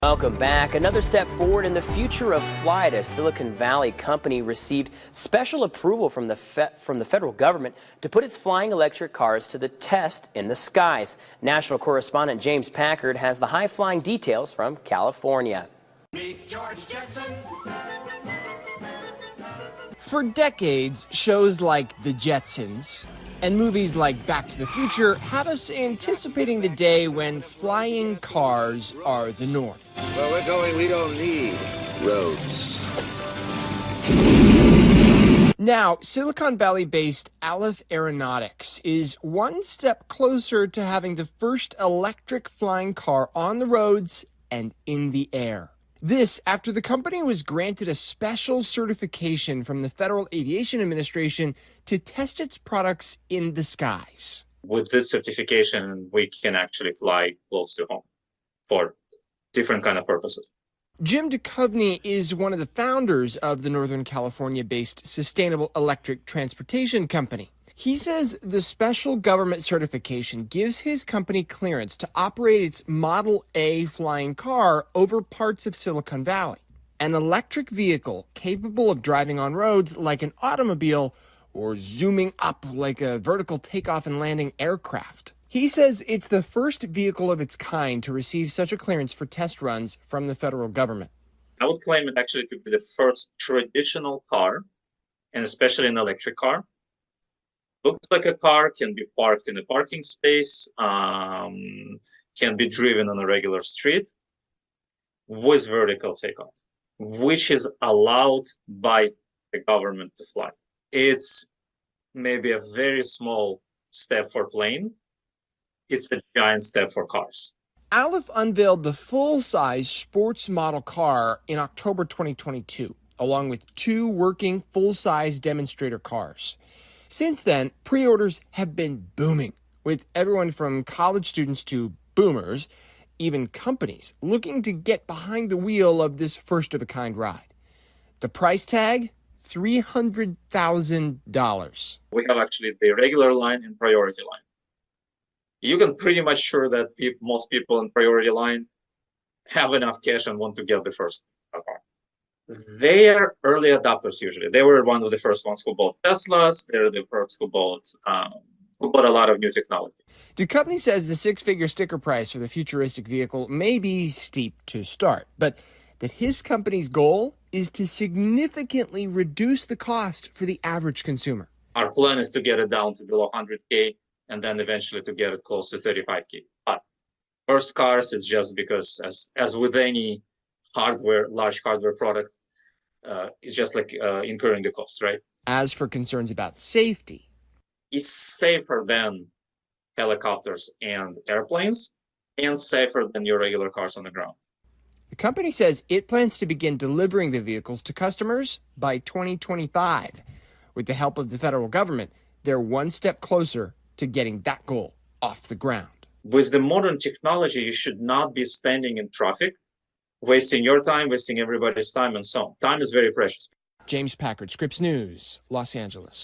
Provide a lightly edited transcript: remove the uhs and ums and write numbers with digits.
Welcome back. Another step forward in the future of flight. A Silicon Valley company received special approval from the federal government to put its flying electric cars to the test in the skies. National correspondent James Packard has the high-flying details from California. Meet George Jetson. For decades, shows like The Jetsons and movies like Back to the Future had us anticipating the day when flying cars are the norm. Where we're going, we don't need roads. Now, Silicon Valley-based Aleph Aeronautics is one step closer to having the first electric flying car on the roads and in the air. This after the company was granted a special certification from the Federal Aviation Administration to test its products in the skies. With this certification, we can actually fly close to home for different kind of purposes. Jim Duchovny is one of the founders of the Northern California-based Sustainable Electric Transportation Company. He says the special government certification gives his company clearance to operate its Model A flying car over parts of Silicon Valley, an electric vehicle capable of driving on roads like an automobile or zooming up like a vertical takeoff and landing aircraft. He says it's the first vehicle of its kind to receive such a clearance for test runs from the federal government. I would claim it actually to be the first traditional car, and especially an electric car. Looks like a car, can be parked in a parking space, can be driven on a regular street with vertical takeoff, which is allowed by the government to fly. It's maybe a very small step for plane. It's a giant step for cars. Aleph unveiled the full-size sports model car in October 2022, along with two working full-size demonstrator cars. Since then, pre-orders have been booming, with everyone from college students to boomers, even companies, looking to get behind the wheel of this first-of-a-kind ride. The price tag? $300,000. We have actually the regular line and priority line. You can pretty much sure that most people in priority line have enough cash and want to get the first car. They are early adopters usually. They were one of the first ones who bought Teslas. They're the first who bought a lot of new technology. Duchovny says the six-figure sticker price for the futuristic vehicle may be steep to start, but that his company's goal is to significantly reduce the cost for the average consumer. Our plan is to get it down to below 100K and then eventually to get it close to 35K. But first cars, it's just because as with any large hardware product, it's just like incurring the cost, right? As for concerns about safety, it's safer than helicopters and airplanes and safer than your regular cars on the ground. The company says it plans to begin delivering the vehicles to customers by 2025. With the help of the federal government, they're one step closer to getting that goal off the ground. With the modern technology, you should not be standing in traffic, wasting your time, wasting everybody's time, and so on. Time is very precious. James Packard, Scripps News, Los Angeles.